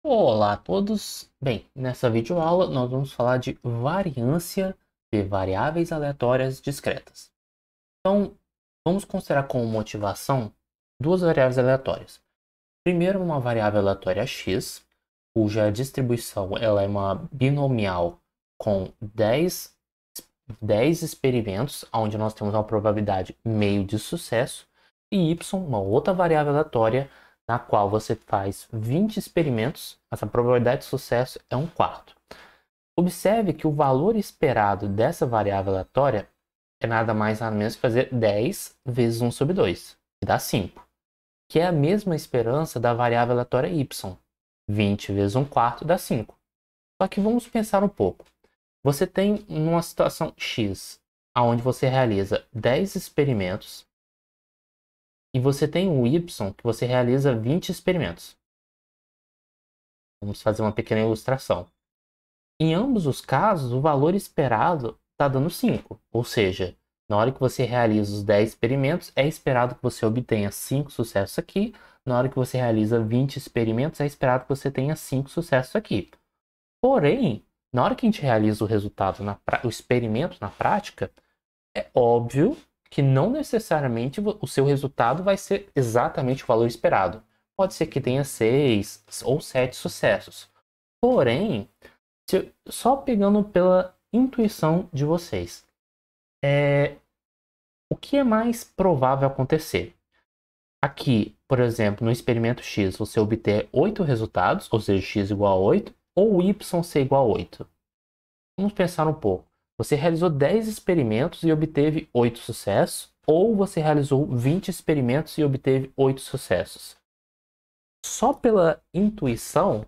Olá a todos! Bem, nessa videoaula nós vamos falar de variância de variáveis aleatórias discretas. Então, vamos considerar como motivação duas variáveis aleatórias. Primeiro, uma variável aleatória x, cuja distribuição ela é uma binomial com 10 experimentos, onde nós temos uma probabilidade meio de sucesso, e y, uma outra variável aleatória, na qual você faz 20 experimentos, essa probabilidade de sucesso é 1/4. Observe que o valor esperado dessa variável aleatória é nada mais nada menos que fazer 10 vezes 1 sobre 2, que dá 5, que é a mesma esperança da variável aleatória y. 20 vezes 1/4 dá 5. Só que vamos pensar um pouco. Você tem uma situação X, onde você realiza 10 experimentos, e você tem o Y, que você realiza 20 experimentos. Vamos fazer uma pequena ilustração. Em ambos os casos, o valor esperado está dando 5. Ou seja, na hora que você realiza os 10 experimentos, é esperado que você obtenha 5 sucessos aqui. Na hora que você realiza 20 experimentos, é esperado que você tenha 5 sucessos aqui. Porém, na hora que a gente realiza o resultado, o experimento na prática, é óbvio que não necessariamente o seu resultado vai ser exatamente o valor esperado. Pode ser que tenha 6 ou 7 sucessos. Porém, só pegando pela intuição de vocês, o que é mais provável acontecer? Aqui, por exemplo, no experimento X, você obter 8 resultados, ou seja, X igual a 8, ou Y ser igual a 8. Vamos pensar um pouco. Você realizou 10 experimentos e obteve 8 sucessos, ou você realizou 20 experimentos e obteve 8 sucessos. Só pela intuição,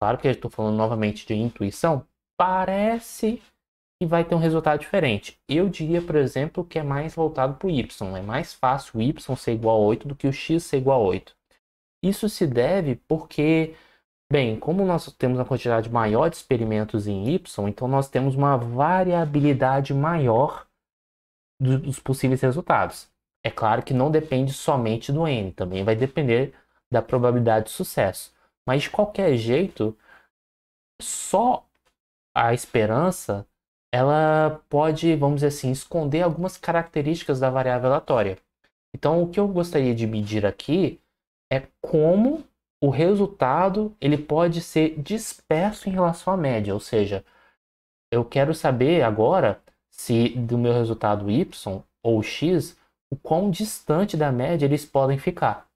claro que eu estou falando novamente de intuição, parece que vai ter um resultado diferente. Eu diria, por exemplo, que é mais voltado para o Y. É mais fácil o Y ser igual a 8 do que o X ser igual a 8. Isso se deve porque, bem, como nós temos uma quantidade maior de experimentos em Y, então nós temos uma variabilidade maior dos possíveis resultados. É claro que não depende somente do N, também vai depender da probabilidade de sucesso. Mas de qualquer jeito, só a esperança, ela pode, vamos dizer assim, esconder algumas características da variável aleatória. Então, o que eu gostaria de medir aqui é como o resultado ele pode ser disperso em relação à média. Ou seja, eu quero saber agora se do meu resultado y ou x, o quão distante da média eles podem ficar.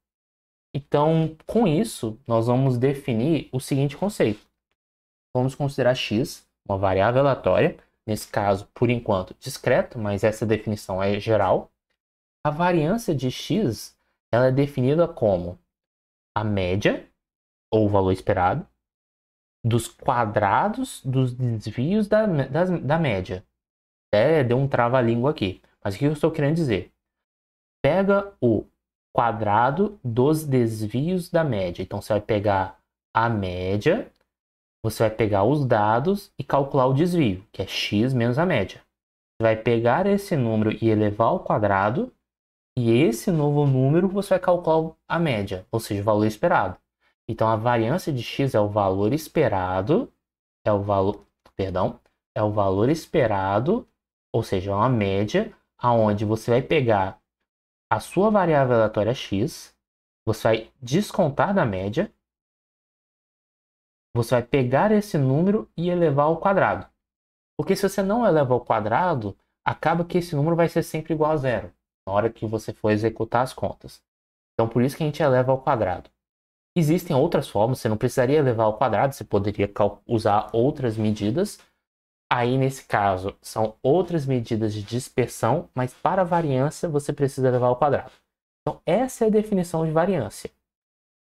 Então, com isso, nós vamos definir o seguinte conceito. Vamos considerar x uma variável aleatória, nesse caso, por enquanto, discreta, mas essa definição é geral. A variância de x ela é definida como a média, ou o valor esperado, dos quadrados dos desvios da média. Deu um trava-língua aqui. Mas o que eu estou querendo dizer? Pega o quadrado dos desvios da média. Então, você vai pegar a média, você vai pegar os dados e calcular o desvio, que é x menos a média. Você vai pegar esse número e elevar ao quadrado, e esse novo número você vai calcular a média, ou seja, o valor esperado. Então, a variância de x é o valor esperado, é o valor esperado, ou seja, é uma média, aonde você vai pegar a sua variável aleatória x, você vai descontar da média, você vai pegar esse número e elevar ao quadrado. Porque se você não eleva ao quadrado, acaba que esse número vai ser sempre igual a zero, na hora que você for executar as contas. Então, por isso que a gente eleva ao quadrado. Existem outras formas, você não precisaria elevar ao quadrado, você poderia usar outras medidas. Aí, nesse caso, são outras medidas de dispersão, mas para a variância você precisa levar ao quadrado. Então, essa é a definição de variância.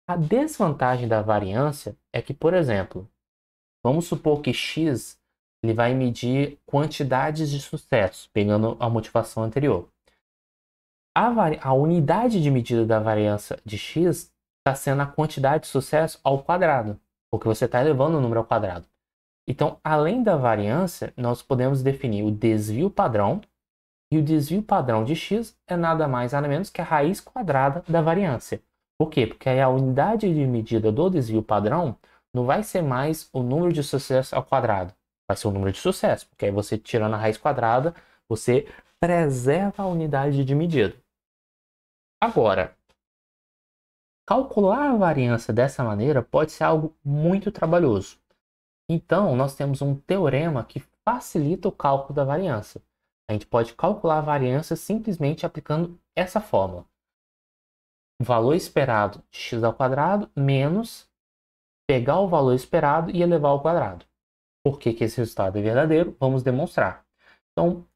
A desvantagem da variância é que, por exemplo, vamos supor que x ele vai medir quantidades de sucesso, pegando a motivação anterior. A unidade de medida da variância de x está sendo a quantidade de sucesso ao quadrado, porque você está elevando o número ao quadrado. Então, além da variância, nós podemos definir o desvio padrão, e o desvio padrão de x é nada mais nada menos que a raiz quadrada da variância. Por quê? Porque aí a unidade de medida do desvio padrão não vai ser mais o número de sucesso ao quadrado. Vai ser o número de sucesso, porque aí você tirando a raiz quadrada, você preserva a unidade de medida. Agora, calcular a variância dessa maneira pode ser algo muito trabalhoso. Então, nós temos um teorema que facilita o cálculo da variância. A gente pode calcular a variância simplesmente aplicando essa fórmula. O valor esperado de x ao quadrado menos pegar o valor esperado e elevar ao quadrado. Por que esse resultado é verdadeiro? Vamos demonstrar. Então,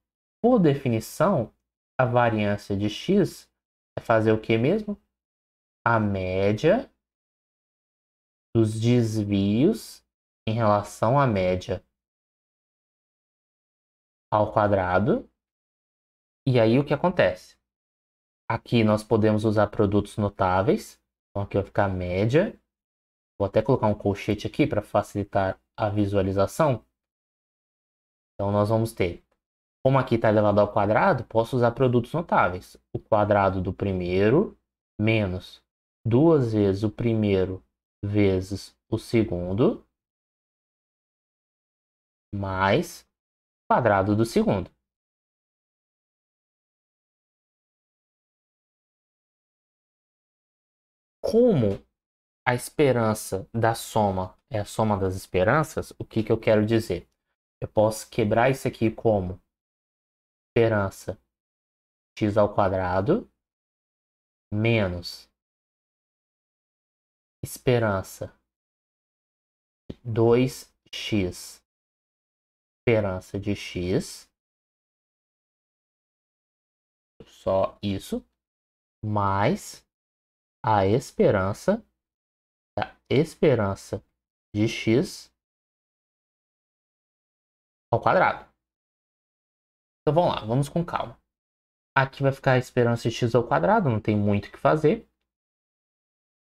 por definição, a variância de x é fazer o que mesmo? A média dos desvios em relação à média ao quadrado. E aí o que acontece? Aqui nós podemos usar produtos notáveis. Então aqui vai ficar a média. Vou até colocar um colchete aqui para facilitar a visualização. Então nós vamos ter, como aqui está elevado ao quadrado, posso usar produtos notáveis. O quadrado do primeiro menos 2 vezes o primeiro vezes o segundo mais o quadrado do segundo. Como a esperança da soma é a soma das esperanças, o que eu quero dizer? Eu posso quebrar isso aqui como esperança x ao quadrado menos esperança 2x esperança de x, só isso, mais a esperança da esperança de x ao quadrado. Então vamos lá, vamos com calma. Aqui vai ficar a esperança de x ao quadrado, não tem muito o que fazer.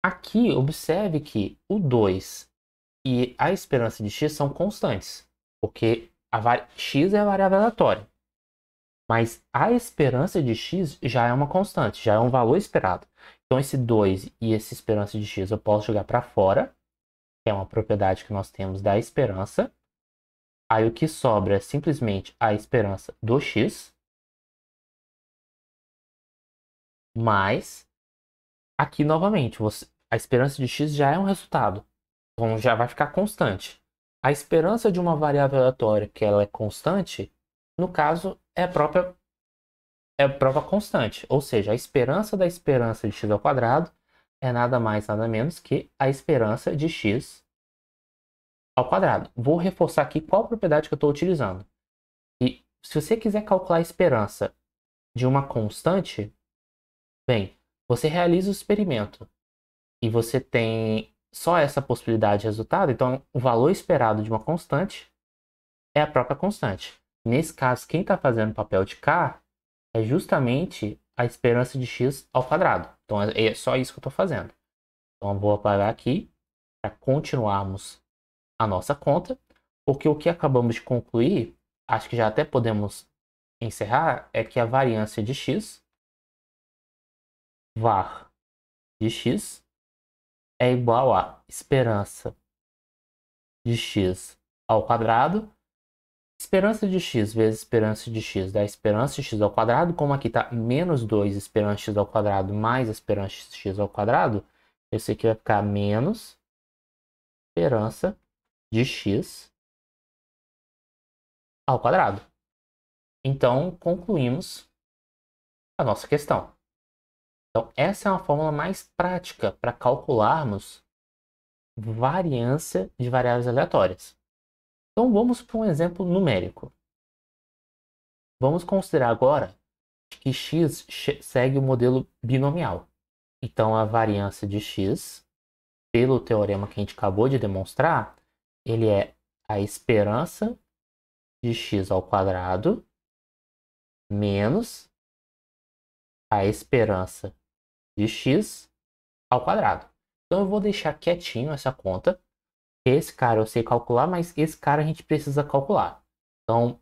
Aqui, observe que o 2 e a esperança de x são constantes, porque x é a variável aleatória. Mas a esperança de x já é uma constante, já é um valor esperado. Então esse 2 e essa esperança de x eu posso jogar para fora, que é uma propriedade que nós temos da esperança. Aí o que sobra é simplesmente a esperança do x, mas aqui novamente, a esperança de x já é um resultado, então já vai ficar constante. A esperança de uma variável aleatória que ela é constante, no caso, é a própria constante, ou seja, a esperança da esperança de x ao quadrado é nada mais, nada menos que a esperança de x ao quadrado. Vou reforçar aqui qual propriedade que eu estou utilizando. E se você quiser calcular a esperança de uma constante, bem, você realiza o experimento e você tem só essa possibilidade de resultado, então o valor esperado de uma constante é a própria constante. Nesse caso, quem está fazendo papel de K é justamente a esperança de x ao quadrado. Então é só isso que eu estou fazendo. Então eu vou apagar aqui para continuarmos a nossa conta, porque o que acabamos de concluir, acho que já até podemos encerrar, é que a variância de x, var de x, é igual a esperança de x ao quadrado. Esperança de x vezes esperança de x dá esperança de x ao quadrado. Como aqui está menos 2 esperança de x ao quadrado mais esperança de x ao quadrado, esse aqui vai ficar menos esperança de x ao quadrado. Então, concluímos a nossa questão. Então, essa é uma fórmula mais prática para calcularmos variância de variáveis aleatórias. Então, vamos para um exemplo numérico. Vamos considerar agora que x segue o modelo binomial. Então, a variância de x, pelo teorema que a gente acabou de demonstrar, ele é a esperança de x ao quadrado menos a esperança de x ao quadrado. Então, eu vou deixar quietinho essa conta. Esse cara eu sei calcular, mas esse cara a gente precisa calcular. Então,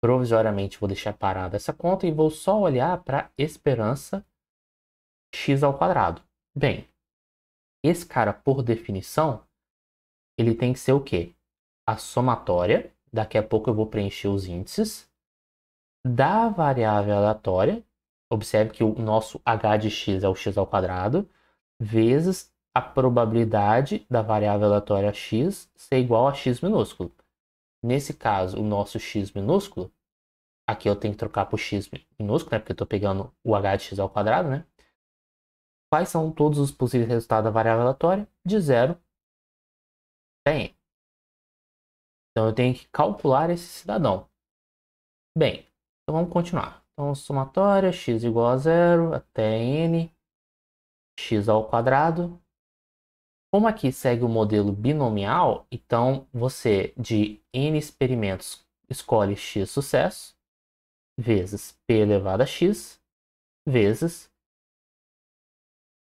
provisoriamente vou deixar parada essa conta e vou só olhar para esperança x ao quadrado. Bem, esse cara, por definição, ele tem que ser o quê? A somatória, daqui a pouco eu vou preencher os índices, da variável aleatória, observe que o nosso h de x é o x ao quadrado, vezes a probabilidade da variável aleatória x ser igual a x minúsculo. Nesse caso, o nosso x minúsculo, aqui eu tenho que trocar por x minúsculo, né? Porque eu estou pegando o h de x ao quadrado, né? Quais são todos os possíveis resultados da variável aleatória? De 0 até n. Então eu tenho que calcular esse cidadão. Bem, então vamos continuar. Então, somatória, x igual a 0 até n, x ao quadrado. Como aqui segue o modelo binomial, então você, de n experimentos, escolhe x sucesso, vezes p elevado a x, vezes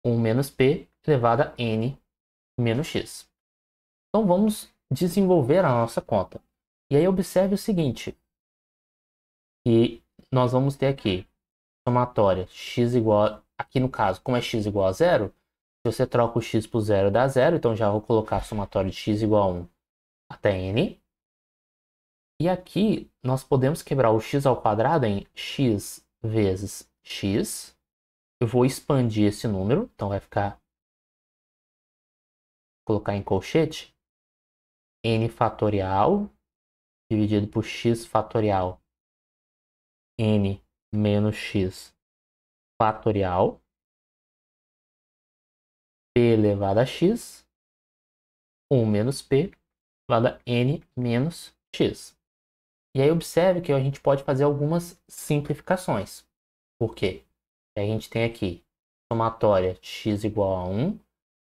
1 menos p elevado a n menos x. Então vamos desenvolver a nossa conta. E aí observe o seguinte, que nós vamos ter aqui somatória x igual, aqui no caso, como é x igual a 0, se você troca o x por 0 dá 0, então já vou colocar a somatória de x igual a 1 até n. E aqui nós podemos quebrar o x ao quadrado em x vezes x. Eu vou expandir esse número, então vai ficar, colocar em colchete, n fatorial dividido por x fatorial n menos x fatorial p elevado a x 1 menos p elevado a n menos x. E aí observe que a gente pode fazer algumas simplificações. Por quê? A gente tem aqui somatória x igual a 1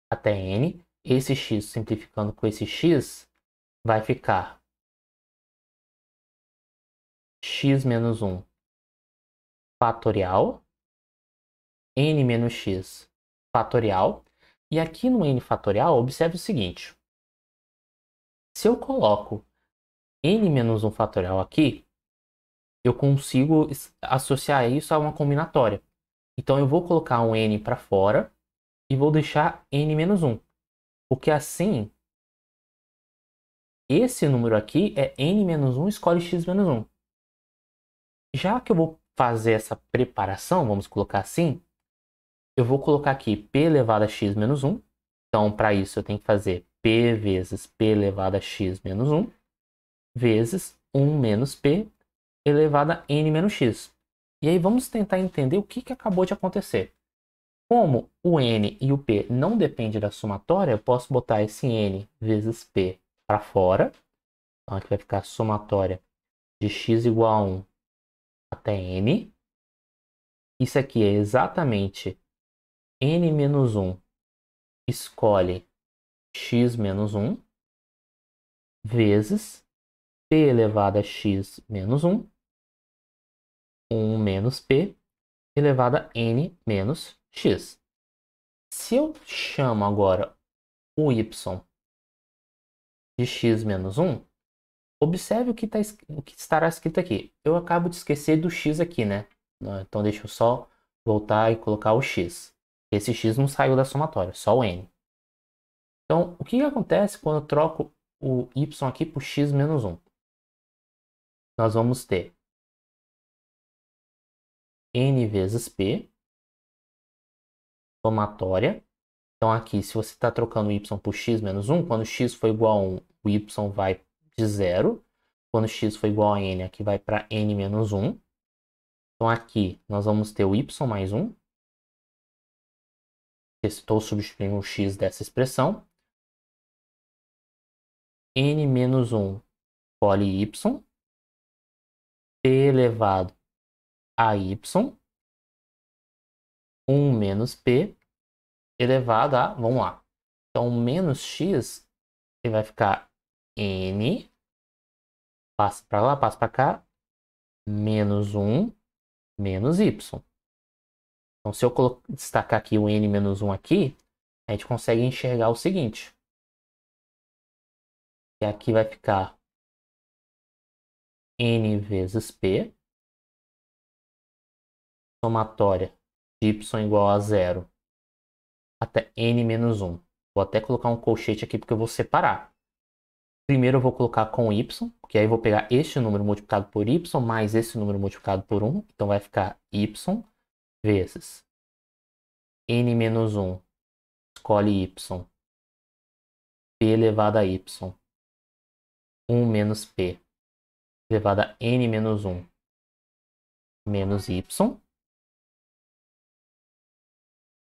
até n. Esse x simplificando com esse x vai ficar x menos 1 fatorial, n menos x fatorial. E aqui no n fatorial, observe o seguinte. Se eu coloco n menos 1 fatorial aqui, eu consigo associar isso a uma combinatória. Então eu vou colocar um n para fora e vou deixar n menos 1. Porque assim, esse número aqui é n menos 1, escolhe x menos 1. Já que eu vou fazer essa preparação, vamos colocar assim, eu vou colocar aqui p elevado a x menos 1. Então, para isso, eu tenho que fazer p vezes p elevado a x menos 1 vezes 1 menos p elevado a n menos x. E aí vamos tentar entender o que acabou de acontecer. Como o n e o p não dependem da somatória, eu posso botar esse n vezes p para fora. Então aqui vai ficar a somatória de x igual a 1 até n. Isso aqui é exatamente n menos 1 escolhe x menos 1 vezes p elevado a x menos 1, 1 menos p elevado a n menos x. Se eu chamo agora o y de x menos 1, observe o que estará escrito aqui. Eu acabo de esquecer do x aqui, né? Então deixa eu só voltar e colocar o x. Esse x não saiu da somatória, só o n. Então, o que acontece quando eu troco o y aqui por x menos 1? Nós vamos ter n vezes p, somatória. Então aqui, se você está trocando o y por x menos 1, quando x for igual a 1, o y vai de 0. Quando x for igual a n, aqui vai para n menos 1. Então aqui nós vamos ter o y mais 1. Estou substituindo o x dessa expressão. N menos 1 escolhe y. P elevado a y. 1 menos p elevado a, vamos lá. Então menos x, ele vai ficar n, passa para lá, passa para cá, menos 1, menos y. Então se eu destacar aqui o n menos 1 aqui, a gente consegue enxergar o seguinte. E aqui vai ficar n vezes p, somatória de y igual a 0 até n menos 1. Vou até colocar um colchete aqui porque eu vou separar. Primeiro eu vou colocar com y, porque aí eu vou pegar este número multiplicado por y mais esse número multiplicado por 1. Então vai ficar y vezes n menos 1, escolhe y, p elevado a y, 1 menos p elevado a n menos 1 menos y,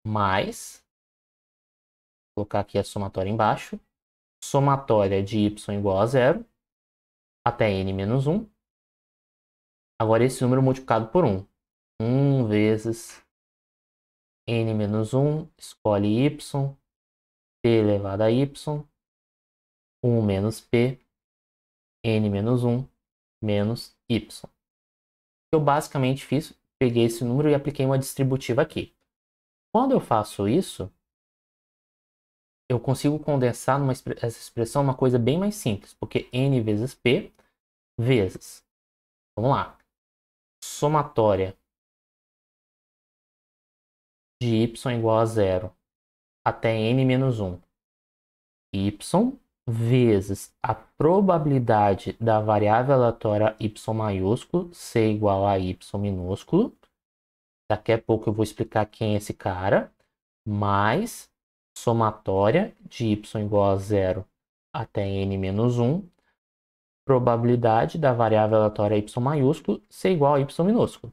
mais, vou colocar aqui a somatória embaixo, somatória de y igual a 0 até n menos 1. Agora esse número multiplicado por 1. 1 vezes n menos 1, escolhe y, p elevado a y, 1 menos p, n menos 1, menos y. Eu basicamente fiz, peguei esse número e apliquei uma distributiva aqui. Quando eu faço isso, eu consigo condensar essa expressão uma coisa bem mais simples, porque n vezes p vezes, vamos lá, somatória de y igual a 0 até n menos 1, y vezes a probabilidade da variável aleatória y maiúsculo ser igual a y minúsculo. Daqui a pouco eu vou explicar quem é esse cara. Mais somatória de y igual a 0 até n menos 1. Probabilidade da variável aleatória y maiúsculo ser igual a y minúsculo.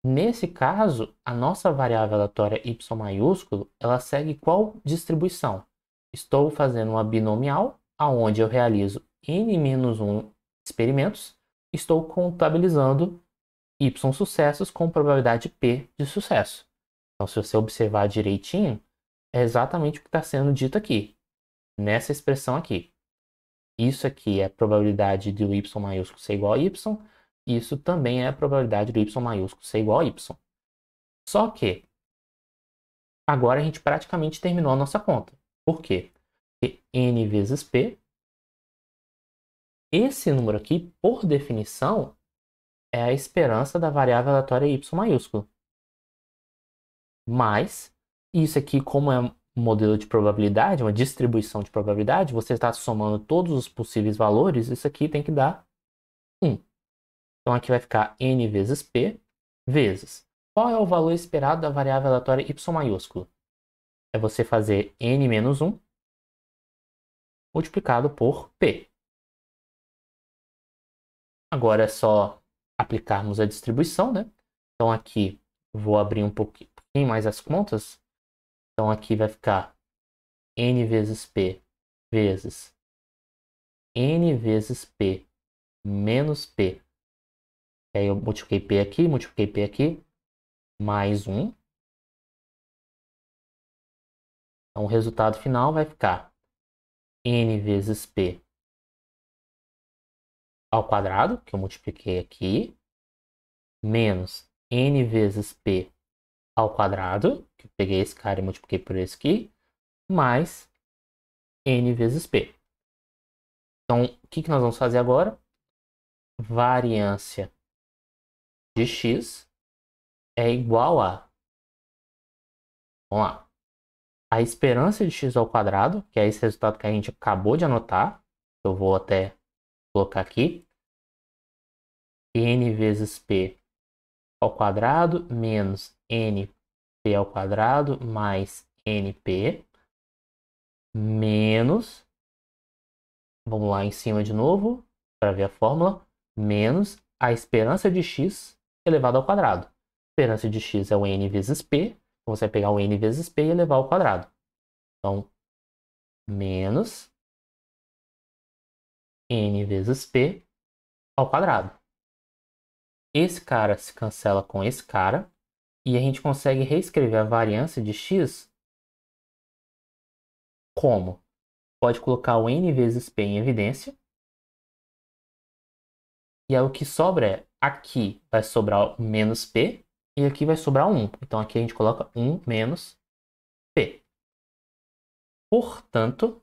Nesse caso, a nossa variável aleatória y maiúsculo, ela segue qual distribuição? Estou fazendo uma binomial, onde eu realizo n-1 experimentos, estou contabilizando y sucessos com probabilidade p de sucesso. Então, se você observar direitinho, é exatamente o que está sendo dito aqui, nessa expressão aqui. Isso aqui é a probabilidade do y maiúsculo ser igual a y, isso também é a probabilidade do y maiúsculo ser igual a y. Só que, agora a gente praticamente terminou a nossa conta. Por quê? Porque n vezes p, esse número aqui, por definição, é a esperança da variável aleatória y maiúsculo. Mas, isso aqui, como é um modelo de probabilidade, uma distribuição de probabilidade, você está somando todos os possíveis valores, isso aqui tem que dar 1. Então, aqui vai ficar n vezes p vezes. Qual é o valor esperado da variável aleatória y maiúsculo? É você fazer n menos 1 multiplicado por p. Agora é só aplicarmos a distribuição, né? Então, aqui vou abrir um pouquinho mais as contas. Então, aqui vai ficar n vezes p vezes n vezes p menos p. Aí eu multipliquei p aqui, mais 1. Então, o resultado final vai ficar n vezes p ao quadrado, que eu multipliquei aqui, menos n vezes p ao quadrado, que eu peguei esse cara e multipliquei por esse aqui, mais n vezes p. Então, o que nós vamos fazer agora? Variância de x é igual a, vamos lá, a esperança de x ao quadrado, que é esse resultado que a gente acabou de anotar, eu vou até colocar aqui, n vezes p ao quadrado menos np ao quadrado mais np menos, vamos lá em cima de novo para ver a fórmula, menos a esperança de x elevado ao quadrado. A esperança de x é o n vezes p, então você vai pegar o n vezes p e elevar ao quadrado. Então, menos n vezes p ao quadrado. Esse cara se cancela com esse cara e a gente consegue reescrever a variância de x como? Pode colocar o n vezes p em evidência. E aí o que sobra é, aqui vai sobrar o menos p e aqui vai sobrar 1. Então aqui a gente coloca 1 menos p. Portanto,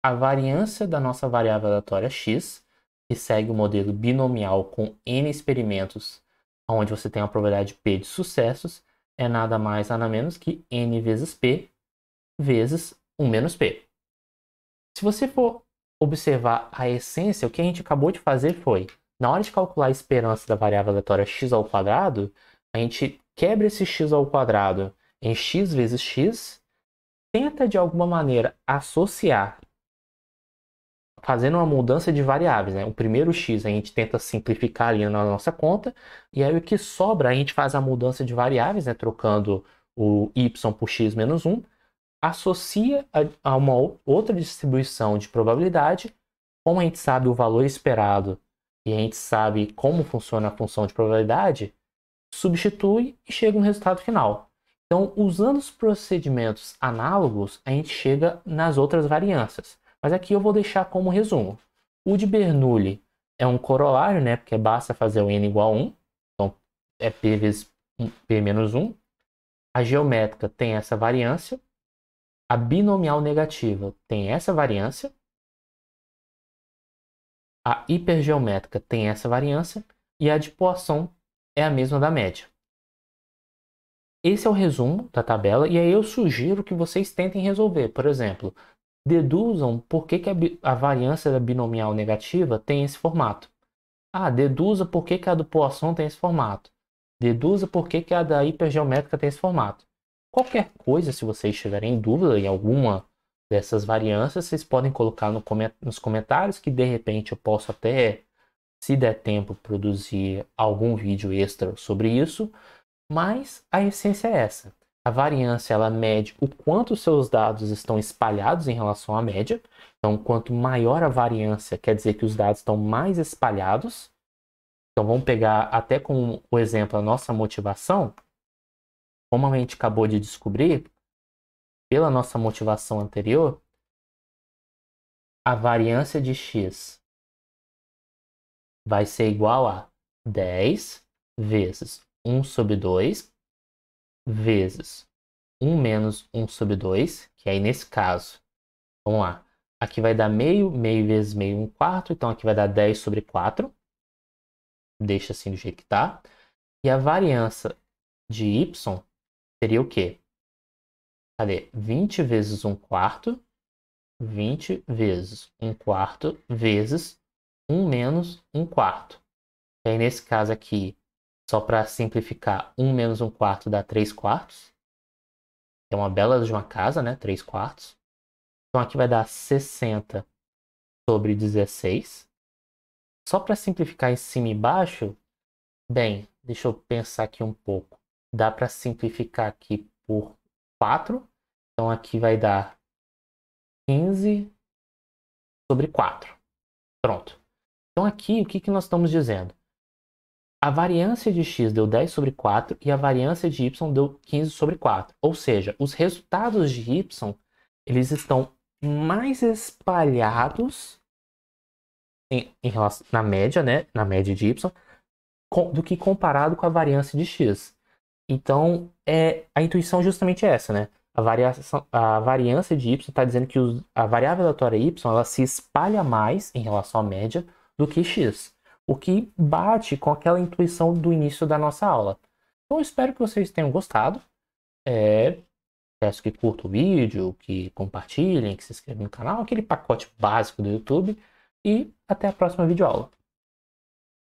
a variância da nossa variável aleatória x, que segue o modelo binomial com n experimentos, onde você tem a probabilidade p de sucessos, é nada mais nada menos que n vezes p vezes 1 menos p. Se você for observar a essência, o que a gente acabou de fazer foi, na hora de calcular a esperança da variável aleatória x ao quadrado, a gente quebra esse x ao quadrado em x vezes x, tenta de alguma maneira associar, fazendo uma mudança de variáveis, né? O primeiro x a gente tenta simplificar ali na nossa conta, e aí o que sobra a gente faz a mudança de variáveis, né? Trocando o y por x menos 1, associa a uma outra distribuição de probabilidade. Como a gente sabe o valor esperado e a gente sabe como funciona a função de probabilidade, substitui e chega no resultado final. Então, usando os procedimentos análogos, a gente chega nas outras variâncias. Mas aqui eu vou deixar como resumo. O de Bernoulli é um corolário, né? Porque basta fazer o n igual a 1. Então, é p vezes p menos 1. A geométrica tem essa variância. A binomial negativa tem essa variância. A hipergeométrica tem essa variância. E a de Poisson é a mesma da média. Esse é o resumo da tabela. E aí eu sugiro que vocês tentem resolver. Por exemplo, deduzam por que a variância da binomial negativa tem esse formato. Deduza por que a do Poisson tem esse formato. Deduza por que a da hipergeométrica tem esse formato. Qualquer coisa, se vocês tiverem dúvida em alguma dessas variâncias, vocês podem colocar nos comentários, que de repente eu posso até, se der tempo, produzir algum vídeo extra sobre isso. Mas a essência é essa. A variância ela mede o quanto os seus dados estão espalhados em relação à média. Então, quanto maior a variância, quer dizer que os dados estão mais espalhados. Então, vamos pegar até como o exemplo a nossa motivação. Como a gente acabou de descobrir, pela nossa motivação anterior, a variância de x vai ser igual a 10 vezes 1 sobre 2 vezes 1 menos 1 sobre 2, que aí nesse caso, vamos lá, aqui vai dar meio, meio vezes meio, 1 quarto, então aqui vai dar 10 sobre 4, deixa assim do jeito que tá, e a variância de y seria o quê? Cadê? 20 vezes 1 quarto, 20 vezes 1 quarto, vezes 1 menos 1 quarto. E aí nesse caso aqui, só para simplificar, 1 menos 1 quarto dá 3 quartos. É uma bela de uma casa, né? 3 quartos. Então aqui vai dar 60 sobre 16. Só para simplificar em cima e embaixo, bem, deixa eu pensar aqui um pouco. Dá para simplificar aqui por 4. Então aqui vai dar 15 sobre 4. Pronto. Então aqui o que nós estamos dizendo? A variância de x deu 10 sobre 4 e a variância de y deu 15 sobre 4. Ou seja, os resultados de y eles estão mais espalhados em relação, na média, né? Na média de y, do que comparado com a variância de x. Então, a intuição é justamente essa, né? A variância de y está dizendo que a variável aleatória y ela se espalha mais em relação à média do que x. O que bate com aquela intuição do início da nossa aula. Então, eu espero que vocês tenham gostado. Peço que curtam o vídeo, que compartilhem, que se inscrevam no canal, aquele pacote básico do YouTube. E até a próxima videoaula.